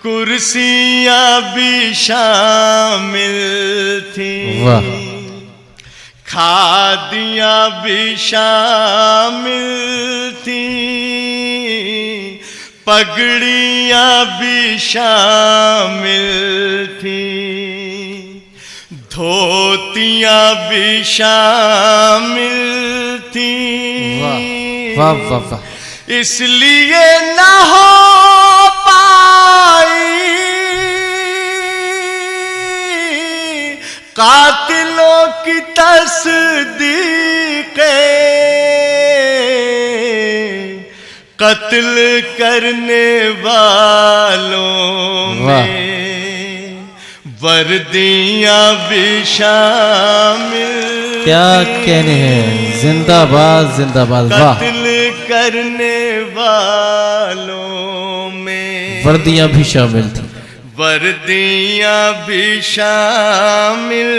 कुर्सियां भी शामिल थी, खादियां भी शामिल थी, पगड़ियां भी शामिल थी, धोतियां भी शामिल थी। वाह वाह वाह। इसलिए न हो पाई कातिलों की तस्दीक, कत्ल करने वालों में वर्दियां भी शामिल। क्या कहने हैं, जिंदाबाद जिंदाबाद। वाह। कत्ल करने वालों में वर्दियां भी शामिल थी, वर्दियां भी शामिल।